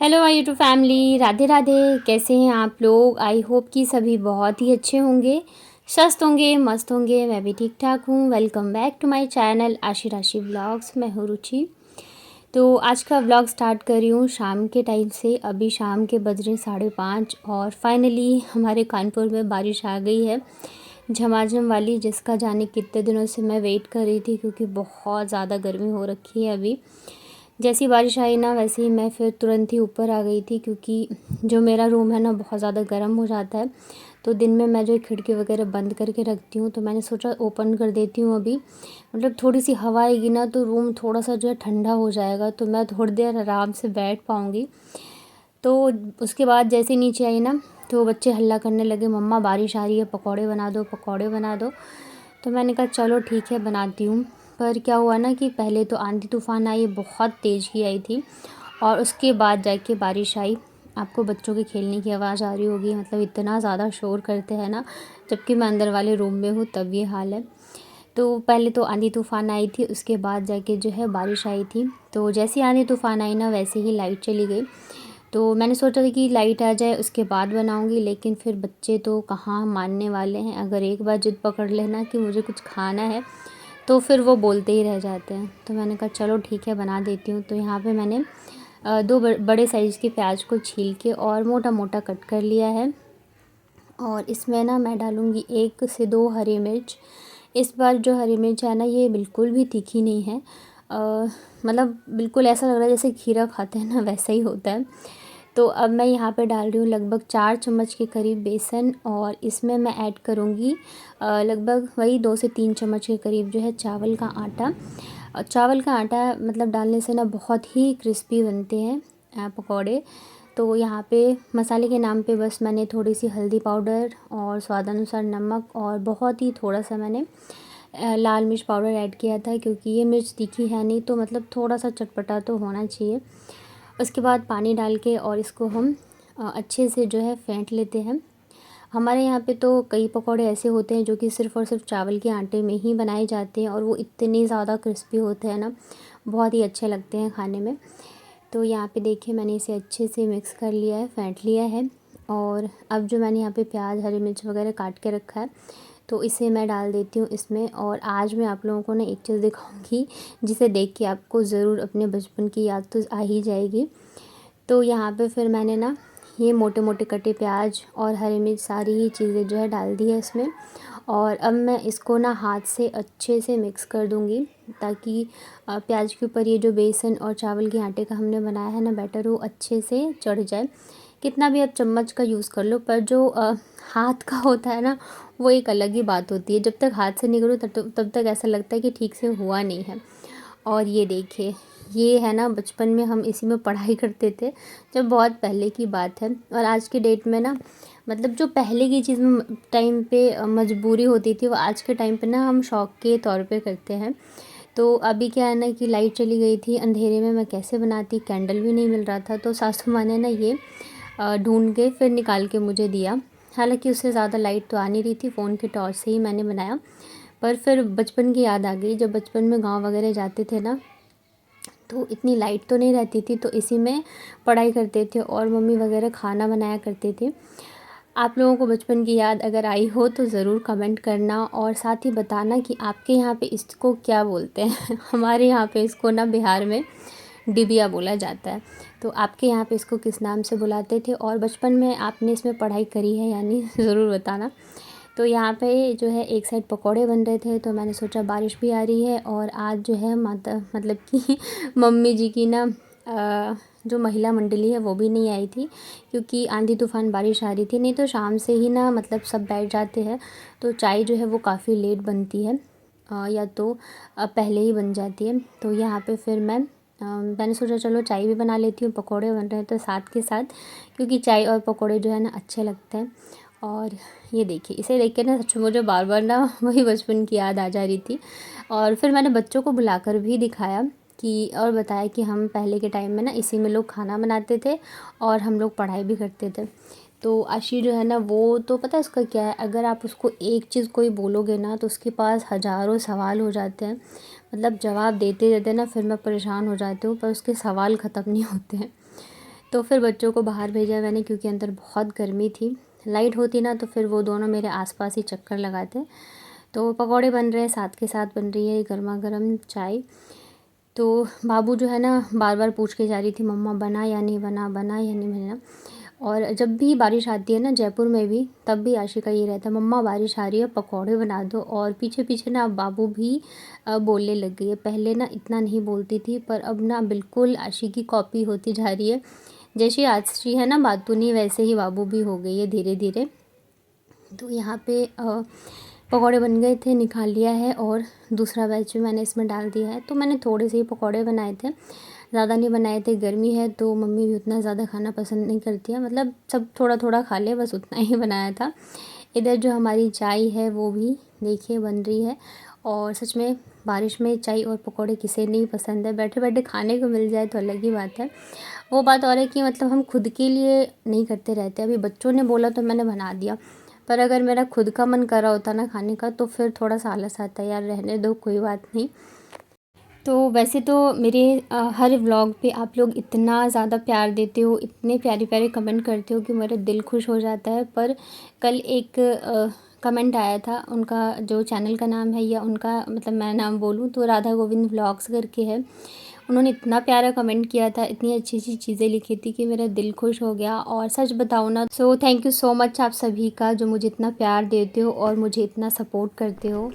Hello my YouTube family, Radhe Radhe. कैसे हैं आप लोग? आई होप कि सभी बहुत ही अच्छे होंगे, स्वस्थ होंगे, मस्त होंगे। मैं भी ठीक ठाक हूँ। Welcome back to my channel Ashi Rashi blogs. मैं हूँ रुचि। तो आज का ब्लॉग स्टार्ट कर रही हूँ शाम के टाइम से। अभी शाम के बज रहे 5:30 और फाइनली हमारे कानपुर में बारिश आ गई है, झमाझम वाली, जिसका जाने कितने दिनों से मैं वेट कर रही थी, क्योंकि बहुत ज़्यादा गर्मी हो रखी है। अभी जैसी बारिश आई ना, वैसे ही मैं फिर तुरंत ही ऊपर आ गई थी, क्योंकि जो मेरा रूम है ना बहुत ज़्यादा गर्म हो जाता है। तो दिन में मैं जो खिड़की वगैरह बंद करके रखती हूँ, तो मैंने सोचा ओपन कर देती हूँ अभी। मतलब थोड़ी सी हवा आएगी ना तो रूम थोड़ा सा जो है ठंडा हो जाएगा, तो मैं थोड़ी देर आराम से बैठ पाऊँगी। तो उसके बाद जैसे नीचे आई ना, तो बच्चे हल्ला करने लगे, मम्मा बारिश आ रही है, पकौड़े बना दो, पकौड़े बना दो। तो मैंने कहा चलो ठीक है बनाती हूँ। पर क्या हुआ ना कि पहले तो आंधी तूफ़ान आई, बहुत तेज़ की आई थी, और उसके बाद जाके बारिश आई। आपको बच्चों के खेलने की आवाज़ आ रही होगी, मतलब इतना ज़्यादा शोर करते हैं ना, जबकि मैं अंदर वाले रूम में हूँ, तब ये हाल है। तो पहले तो आंधी तूफ़ान आई थी, उसके बाद जाके जो है बारिश आई थी। तो जैसे आंधी तूफ़ान आई ना, वैसे ही लाइट चली गई। तो मैंने सोचा था कि लाइट आ जाए उसके बाद बनाऊंगी, लेकिन फिर बच्चे तो कहाँ मानने वाले हैं। अगर एक बार जिद पकड़ लेना कि मुझे कुछ खाना है, तो फिर वो बोलते ही रह जाते हैं। तो मैंने कहा चलो ठीक है बना देती हूँ। तो यहाँ पे मैंने दो बड़े साइज़ के प्याज को छील के और मोटा मोटा कट कर लिया है। और इसमें ना मैं डालूँगी 1 से 2 हरी मिर्च। इस बार जो हरी मिर्च है ना, ये बिल्कुल भी तीखी नहीं है। मतलब बिल्कुल ऐसा लग रहा है जैसे खीरा खाते हैं ना, वैसा ही होता है। तो अब मैं यहाँ पे डाल रही हूँ लगभग 4 चम्मच के करीब बेसन, और इसमें मैं ऐड करूँगी लगभग वही 2 से 3 चम्मच के करीब जो है चावल का आटा। चावल का आटा मतलब डालने से ना बहुत ही क्रिस्पी बनते हैं पकौड़े। तो यहाँ पे मसाले के नाम पे बस मैंने थोड़ी सी हल्दी पाउडर और स्वादानुसार नमक और बहुत ही थोड़ा सा मैंने लाल मिर्च पाउडर ऐड किया था, क्योंकि ये मिर्च तीखी है नहीं, तो मतलब थोड़ा सा चटपटा तो होना चाहिए। उसके बाद पानी डाल के और इसको हम अच्छे से जो है फेंट लेते हैं। हमारे यहाँ पे तो कई पकौड़े ऐसे होते हैं जो कि सिर्फ़ और सिर्फ चावल के आटे में ही बनाए जाते हैं, और वो इतने ज़्यादा क्रिस्पी होते हैं ना, बहुत ही अच्छे लगते हैं खाने में। तो यहाँ पे देखिए मैंने इसे अच्छे से मिक्स कर लिया है, फेंट लिया है। और अब जो मैंने यहाँ पे प्याज हरी मिर्च वगैरह काट के रखा है, तो इसे मैं डाल देती हूँ इसमें। और आज मैं आप लोगों को ना एक चीज़ दिखाऊंगी, जिसे देख के आपको ज़रूर अपने बचपन की याद तो आ ही जाएगी। तो यहाँ पे फिर मैंने ना ये मोटे मोटे कटे प्याज और हरी मिर्च सारी ही चीज़ें जो है डाल दी है इसमें। और अब मैं इसको ना हाथ से अच्छे से मिक्स कर दूँगी, ताकि प्याज के ऊपर ये जो बेसन और चावल के आटे का हमने बनाया है ना बैटर, वो अच्छे से चढ़ जाए। कितना भी आप चम्मच का यूज़ कर लो, पर जो हाथ का होता है ना, वो एक अलग ही बात होती है। जब तक हाथ से नहीं करो तब तक ऐसा लगता है कि ठीक से हुआ नहीं है। और ये देखिए, ये है ना, बचपन में हम इसी में पढ़ाई करते थे, जब बहुत पहले की बात है। और आज की डेट में ना, मतलब जो पहले की चीज़ में टाइम पे मजबूरी होती थी, वो आज के टाइम पे ना हम शौक़ के तौर पे करते हैं। तो अभी क्या है ना कि लाइट चली गई थी, अंधेरे में मैं कैसे बनाती, कैंडल भी नहीं मिल रहा था। तो सासू माँ ने ना ये ढूंढ के फिर निकाल के मुझे दिया। हालांकि उससे ज़्यादा लाइट तो आ नहीं रही थी, फ़ोन के टॉर्च से ही मैंने बनाया। पर फिर बचपन की याद आ गई, जब बचपन में गांव वगैरह जाते थे ना, तो इतनी लाइट तो नहीं रहती थी, तो इसी में पढ़ाई करते थे और मम्मी वगैरह खाना बनाया करते थे। आप लोगों को बचपन की याद अगर आई हो तो ज़रूर कमेंट करना, और साथ ही बताना कि आपके यहाँ पे इसको क्या बोलते हैं। हमारे यहाँ पे इसको ना बिहार में डिबिया बोला जाता है। तो आपके यहाँ पे इसको किस नाम से बुलाते थे, और बचपन में आपने इसमें पढ़ाई करी है यानी, ज़रूर बताना। तो यहाँ पे जो है एक साइड पकोड़े बन रहे थे, तो मैंने सोचा बारिश भी आ रही है, और आज जो है माता मतलब कि मम्मी जी की ना जो महिला मंडली है वो भी नहीं आई थी, क्योंकि आंधी तूफ़ान बारिश आ रही थी। नहीं तो शाम से ही ना मतलब सब बैठ जाते हैं, तो चाय जो है वो काफ़ी लेट बनती है, या तो पहले ही बन जाती है। तो यहाँ पे फिर मैंने सोचा चलो चाय भी बना लेती हूँ, पकोड़े बन रहे हैं तो साथ के साथ, क्योंकि चाय और पकोड़े जो है ना अच्छे लगते हैं। और ये देखिए, इसे देख के ना सच में मुझे बार बार ना वही बचपन की याद आ जा रही थी। और फिर मैंने बच्चों को बुलाकर भी दिखाया कि, और बताया कि हम पहले के टाइम में ना इसी में लोग खाना बनाते थे और हम लोग पढ़ाई भी करते थे। तो आशी जो है ना, वो तो पता है उसका क्या है, अगर आप उसको एक चीज़ कोई बोलोगे ना, तो उसके पास हज़ारों सवाल हो जाते हैं। मतलब जवाब देते देते ना फिर मैं परेशान हो जाती हूँ, पर उसके सवाल ख़त्म नहीं होते हैं। तो फिर बच्चों को बाहर भेजा मैंने क्योंकि अंदर बहुत गर्मी थी। लाइट होती ना तो फिर वो दोनों मेरे आसपास ही चक्कर लगाते। तो पकौड़े बन रहे हैं, साथ के साथ बन रही है गर्मा गर्म चाय। तो बाबू जो है ना बार बार पूछ के जा रही थी, मम्मा बना या नहीं बना, बना या नहीं बना। और जब भी बारिश आती है ना जयपुर में भी, तब भी आशी का ये रहता है, मम्मा बारिश आ रही है पकौड़े बना दो। और पीछे पीछे ना अब बाबू भी बोलने लग गई है। पहले ना इतना नहीं बोलती थी, पर अब ना बिल्कुल आशी की कॉपी होती जा रही है। जैसी आशी है ना बातूनी, वैसे ही बाबू भी हो गई है धीरे धीरे। तो यहाँ पे पकौड़े बन गए थे, निकाल लिया है और दूसरा बैच भी मैंने इसमें डाल दिया है। तो मैंने थोड़े से ही पकौड़े बनाए थे, ज़्यादा नहीं बनाए थे। गर्मी है तो मम्मी भी उतना ज़्यादा खाना पसंद नहीं करती है, मतलब सब थोड़ा थोड़ा खा ले, बस उतना ही बनाया था। इधर जो हमारी चाय है वो भी देखिए बन रही है। और सच में बारिश में चाय और पकौड़े किसे नहीं पसंद है, बैठे बैठे खाने को मिल जाए तो अलग ही बात है। वो बात और है कि मतलब हम खुद के लिए नहीं करते रहते। अभी बच्चों ने बोला तो मैंने बना दिया, पर अगर मेरा खुद का मन कर रहा होता ना खाने का तो फिर थोड़ा सा आलस आता है, यार रहने दो कोई बात नहीं। तो वैसे तो मेरे हर व्लॉग पे आप लोग इतना ज़्यादा प्यार देते हो, इतने प्यारे प्यारे कमेंट करते हो कि मेरा दिल खुश हो जाता है। पर कल एक कमेंट आया था, उनका जो चैनल का नाम है या उनका मतलब मैं नाम बोलूँ तो राधा गोविंद व्लॉग्स करके है। उन्होंने इतना प्यारा कमेंट किया था, इतनी अच्छी अच्छी चीज़ें लिखी थी कि मेरा दिल खुश हो गया। और सच बताऊँ ना, so thank you so much आप सभी का जो मुझे इतना प्यार देते हो और मुझे इतना सपोर्ट करते हो।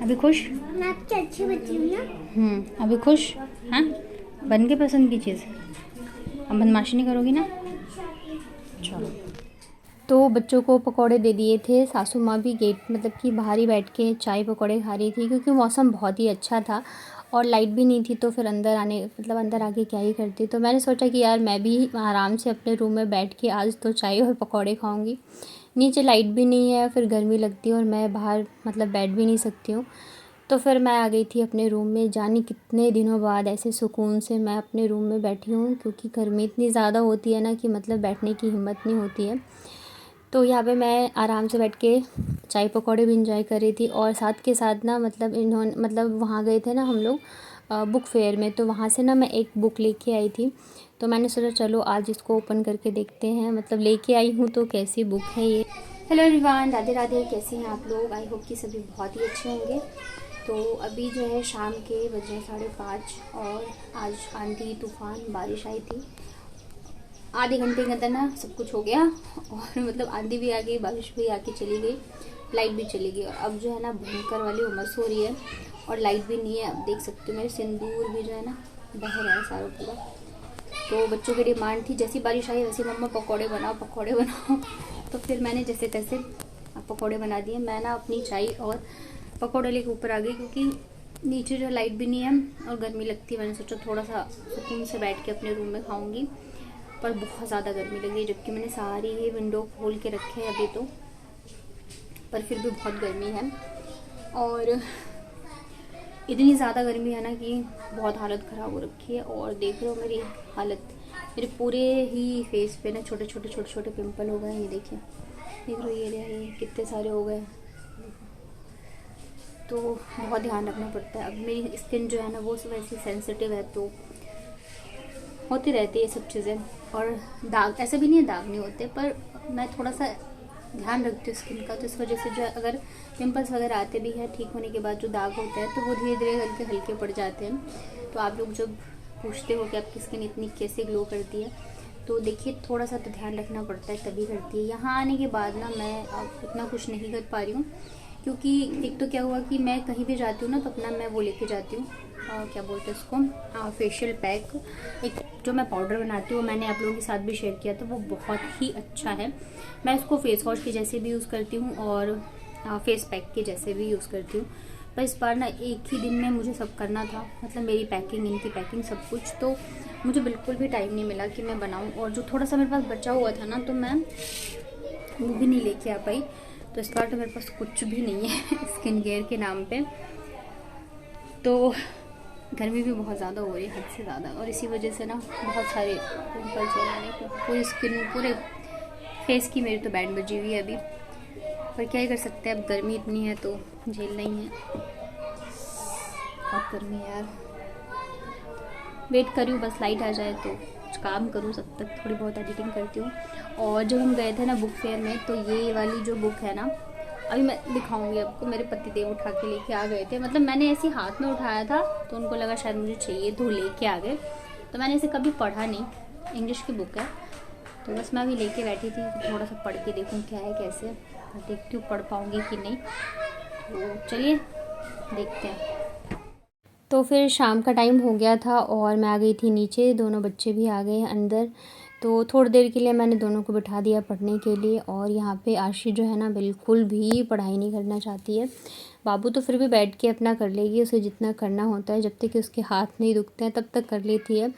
अभी खुश? मैं आपकी अच्छी बच्ची हूँ ना। अभी खुश? हाँ, बन के पसंद की चीज़। अब बदमाशी नहीं करोगी ना? चलो। तो बच्चों को पकौड़े दे दिए थे। सासू माँ भी गेट मतलब कि बाहर ही बैठ के चाय पकौड़े खा रही थी, क्योंकि मौसम बहुत ही अच्छा था और लाइट भी नहीं थी। तो फिर अंदर आने मतलब अंदर आके क्या ही करती। तो मैंने सोचा कि यार मैं भी आराम से अपने रूम में बैठ के आज तो चाय और पकौड़े खाऊंगी। नीचे लाइट भी नहीं है, फिर गर्मी लगती है और मैं बाहर मतलब बैठ भी नहीं सकती हूँ। तो फिर मैं आ गई थी अपने रूम में। जाने कितने दिनों बाद ऐसे सुकून से मैं अपने रूम में बैठी हूँ, क्योंकि गर्मी इतनी ज़्यादा होती है ना कि मतलब बैठने की हिम्मत नहीं होती है। तो यहाँ पे मैं आराम से बैठ के चाय पकौड़े भी इंजॉय कर रही थी। और साथ के साथ ना मतलब इन्होंने मतलब वहाँ गए थे ना हम लोग बुक फेयर में, तो वहाँ से ना मैं एक बुक लेके आई थी। तो मैंने सोचा चलो आज इसको ओपन करके देखते हैं, मतलब लेके आई हूँ तो कैसी बुक है ये। हेलो एवरीवन, राधे राधे, कैसे हैं आप लोग? आई होप कि सभी बहुत ही अच्छे होंगे। तो अभी जो है शाम के बजे 5:30 और आज आंधी तूफ़ान बारिश आई थी। आधे घंटे के अंदर ना सब कुछ हो गया और मतलब आंधी भी आ गई, बारिश भी आके चली गई, लाइट भी चली गई। और अब जो है ना भयंकर वाली उमस हो रही है और लाइट भी नहीं है। अब देख सकते हो मेरे सिंदूर भी जो है ना बह रहा है सारा पूरा। तो बच्चों की डिमांड थी, जैसी बारिश आई वैसे मम्मा पकौड़े बनाओ पकौड़े बनाओ। तो फिर मैंने जैसे तैसे पकौड़े बना दिए। मैं ना अपनी चाय और पकौड़े लेके ऊपर आ गई, क्योंकि नीचे जो लाइट भी नहीं है और गर्मी लगती है। मैंने सोचा थोड़ा सा सुकून से बैठ के अपने रूम में खाऊंगी, पर बहुत ज़्यादा गर्मी लगी, जबकि मैंने सारी ही विंडो खोल के रखे हैं अभी तो, पर फिर भी बहुत गर्मी है। और इतनी ज़्यादा गर्मी है ना कि बहुत हालत ख़राब हो रखी है। और देख रहे हो मेरी हालत, मेरे पूरे ही फेस पे ना छोटे छोटे पिंपल हो गए हैं। ये देखिए, देख रहे हो ये कितने सारे हो गए। तो बहुत ध्यान रखना पड़ता है। अब मेरी स्किन जो है ना वो वैसे सेंसिटिव है, तो होती रहती है ये सब चीज़ें। और दाग ऐसे भी नहीं है, दाग नहीं होते, पर मैं थोड़ा सा ध्यान रखती हूँ स्किन का। तो इस वजह से जो अगर पिंपल्स वगैरह आते भी हैं, ठीक होने के बाद जो दाग होते हैं तो वो धीरे धीरे हल्के हल्के पड़ जाते हैं। तो आप लोग जब पूछते हो कि आपकी स्किन इतनी कैसे ग्लो करती है, तो देखिए थोड़ा सा तो ध्यान रखना पड़ता है, तभी करती है। यहाँ आने के बाद ना मैं अब इतना कुछ नहीं कर पा रही हूँ, क्योंकि एक तो क्या हुआ कि मैं कहीं भी जाती हूँ ना तो अपना मैं वो लेके जाती हूँ, क्या बोलते हैं उसको, फेशियल पैक। एक जो मैं पाउडर बनाती हूँ, मैंने आप लोगों के साथ भी शेयर किया था, वो बहुत ही अच्छा है। मैं उसको फेस वॉश के जैसे भी यूज़ करती हूँ और फेस पैक के जैसे भी यूज़ करती हूँ। पर इस बार ना एक ही दिन में मुझे सब करना था, मतलब मेरी पैकिंग, इनकी पैकिंग, सब कुछ। तो मुझे बिल्कुल भी टाइम नहीं मिला कि मैं बनाऊँ। और जो थोड़ा सा मेरे पास बचा हुआ था ना, तो मैं वो भी नहीं लेके आ पाई। तो इस बार तो मेरे पास कुछ भी नहीं है स्किन केयर के नाम पे। तो गर्मी भी बहुत ज़्यादा हो रही है, हद से ज़्यादा, और इसी वजह से ना बहुत सारे पिंपल्स हो रहे हैं। पूरी स्किन, पूरे फेस की मेरी तो बैंड बजी हुई है अभी, पर क्या ही कर सकते हैं। अब गर्मी इतनी है तो झेलना ही है। बहुत गर्मी है यार। वेट कर रही हूँ बस लाइट आ जाए तो कुछ काम करूँ, तब तक थोड़ी बहुत एडिटिंग करती हूँ। और जब हम गए थे ना बुक फेयर में, तो ये वाली जो बुक है ना, अभी मैं दिखाऊंगी आपको, मेरे पतिदेव उठा के लेके आ गए थे। मतलब मैंने ऐसे हाथ में उठाया था तो उनको लगा शायद मुझे चाहिए तो लेके आ गए। तो मैंने इसे कभी पढ़ा नहीं, इंग्लिश की बुक है, तो बस मैं अभी लेके बैठी थी तो थोड़ा सा पढ़ के देखूँ क्या है कैसे, देखती हूँ पढ़ पाऊँगी कि नहीं। तो चलिए देखते हैं। तो फिर शाम का टाइम हो गया था और मैं आ गई थी नीचे, दोनों बच्चे भी आ गए अंदर। तो थोड़ी देर के लिए मैंने दोनों को बिठा दिया पढ़ने के लिए। और यहाँ पे आशी जो है ना बिल्कुल भी पढ़ाई नहीं करना चाहती है। बाबू तो फिर भी बैठ के अपना कर लेगी, उसे जितना करना होता है, जब तक कि उसके हाथ नहीं दुखते हैं तब तक कर लेती है।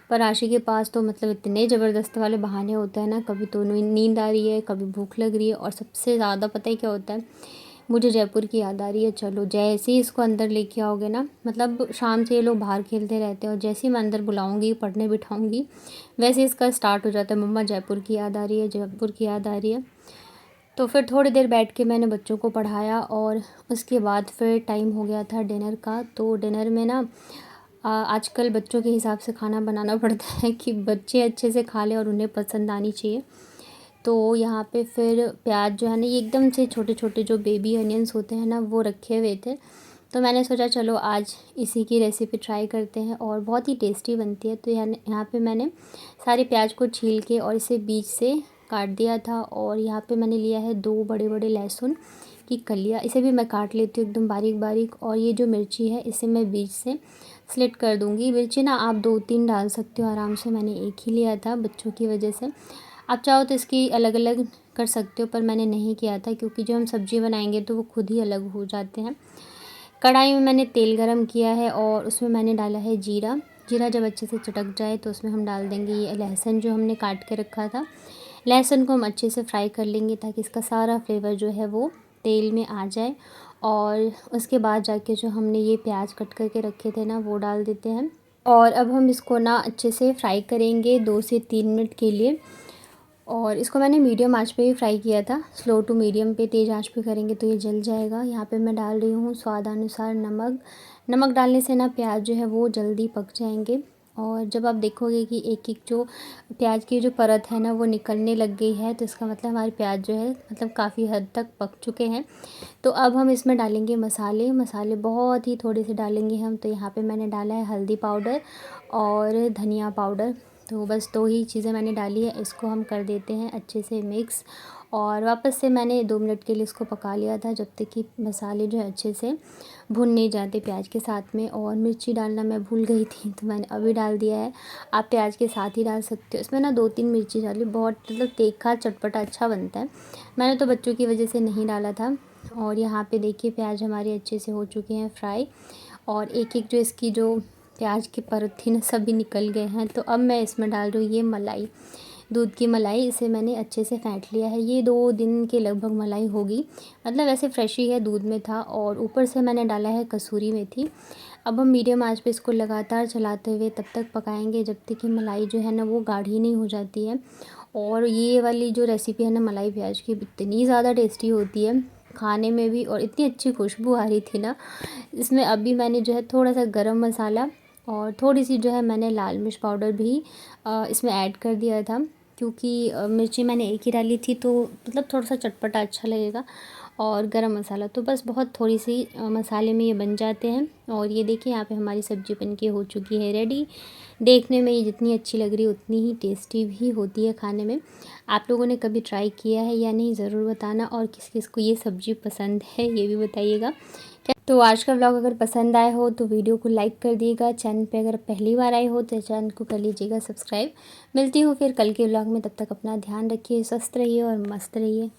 पर आशी के पास तो मतलब इतने ज़बरदस्त वाले बहाने होते हैं ना, कभी तो नींद आ रही है, कभी भूख लग रही है, और सबसे ज़्यादा पता ही क्या होता है, मुझे जयपुर की याद आ रही है। चलो जैसे ही इसको अंदर लेके आओगे ना, मतलब शाम से ये लोग बाहर खेलते रहते हैं और जैसे ही मैं अंदर बुलाऊंगी पढ़ने बिठाऊंगी वैसे इसका स्टार्ट हो जाता है, मम्मा जयपुर की याद आ रही है, जयपुर की याद आ रही है। तो फिर थोड़ी देर बैठ के मैंने बच्चों को पढ़ाया और उसके बाद फिर टाइम हो गया था डिनर का। तो डिनर में ना आजकल बच्चों के हिसाब से खाना बनाना पड़ता है कि बच्चे अच्छे से खा लें और उन्हें पसंद आनी चाहिए। तो यहाँ पे फिर प्याज जो है ना, ये एकदम से छोटे छोटे जो बेबी अनियंस होते हैं ना, वो रखे हुए थे। तो मैंने सोचा चलो आज इसी की रेसिपी ट्राई करते हैं और बहुत ही टेस्टी बनती है। तो यहाँ पे मैंने सारे प्याज को छील के और इसे बीच से काट दिया था। और यहाँ पे मैंने लिया है 2 बड़े बड़े लहसुन की कलियाँ, इसे भी मैं काट लेती हूँ एकदम बारीक बारीक। और ये जो मिर्ची है इसे मैं बीच से स्लिट कर दूँगी। मिर्ची ना आप 2-3 डाल सकते हो आराम से, मैंने एक ही लिया था बच्चों की वजह से। आप चाहो तो इसकी अलग अलग कर सकते हो, पर मैंने नहीं किया था क्योंकि जो हम सब्ज़ी बनाएंगे तो वो खुद ही अलग हो जाते हैं। कढ़ाई में मैंने तेल गरम किया है और उसमें मैंने डाला है जीरा। जीरा जब अच्छे से चटक जाए तो उसमें हम डाल देंगे ये लहसुन जो हमने काट के रखा था। लहसुन को हम अच्छे से फ्राई कर लेंगे ताकि इसका सारा फ्लेवर जो है वो तेल में आ जाए। और उसके बाद जाके जो हमने ये प्याज कट करके रखे थे ना, वो डाल देते हैं। और अब हम इसको ना अच्छे से फ्राई करेंगे 2 से 3 मिनट के लिए। और इसको मैंने मीडियम आंच पे ही फ्राई किया था, स्लो टू मीडियम पे, तेज़ आंच पे करेंगे तो ये जल जाएगा। यहाँ पे मैं डाल रही हूँ स्वादानुसार नमक। नमक डालने से ना प्याज जो है वो जल्दी पक जाएंगे। और जब आप देखोगे कि एक एक जो प्याज की जो परत है ना वो निकलने लग गई है, तो इसका मतलब हमारे प्याज जो है मतलब काफ़ी हद तक पक चुके हैं। तो अब हम इसमें डालेंगे मसाले। मसाले बहुत ही थोड़े से डालेंगे हम। तो यहाँ पे मैंने डाला है हल्दी पाउडर और धनिया पाउडर। तो बस 2 ही चीज़ें मैंने डाली है। इसको हम कर देते हैं अच्छे से मिक्स। और वापस से मैंने 2 मिनट के लिए इसको पका लिया था जब तक कि मसाले जो है अच्छे से भुन नहीं जाते प्याज के साथ में। और मिर्ची डालना मैं भूल गई थी तो मैंने अभी डाल दिया है। आप प्याज के साथ ही डाल सकते हो। इसमें ना 2-3 मिर्ची डाली, बहुत मतलब तीखा चटपटा अच्छा बनता है। मैंने तो बच्चों की वजह से नहीं डाला था। और यहाँ पे देखिए प्याज हमारे अच्छे से हो चुके हैं फ्राई। और एक एक जो इसकी जो प्याज की परत थी ना, सभी निकल गए हैं। तो अब मैं इसमें डाल रही हूँ ये मलाई, दूध की मलाई। इसे मैंने अच्छे से फेंट लिया है। ये 2 दिन के लगभग मलाई होगी, मतलब ऐसे फ्रेश ही है, दूध में था। और ऊपर से मैंने डाला है कसूरी मेथी। अब हम मीडियम आंच पे इसको लगातार चलाते हुए तब तक पकाएंगे जब तक कि मलाई जो है ना वो गाढ़ी नहीं हो जाती है। और ये वाली जो रेसिपी है ना मलाई प्याज की, इतनी ज़्यादा टेस्टी होती है खाने में भी, और इतनी अच्छी खुशबू आ रही थी ना। इसमें अभी मैंने जो है थोड़ा सा गरम मसाला और थोड़ी सी जो है मैंने लाल मिर्च पाउडर भी इसमें ऐड कर दिया था, क्योंकि मिर्ची मैंने एक ही डाली थी तो मतलब थोड़ा सा चटपटा अच्छा लगेगा। और गरम मसाला तो बस बहुत थोड़ी सी मसाले में ये बन जाते हैं। और ये देखिए यहाँ पे हमारी सब्ज़ी बन के हो चुकी है रेडी। देखने में ये जितनी अच्छी लग रही है उतनी ही टेस्टी भी होती है खाने में। आप लोगों ने कभी ट्राई किया है या नहीं ज़रूर बताना, और किस किस को ये सब्ज़ी पसंद है ये भी बताइएगा। तो आज का व्लॉग अगर पसंद आए हो तो वीडियो को लाइक कर दिएगा। चैनल पे अगर पहली बार आए हो तो चैनल को कर लीजिएगा सब्सक्राइब। मिलती हूँ फिर कल के व्लॉग में, तब तक अपना ध्यान रखिए, स्वस्थ रहिए और मस्त रहिए।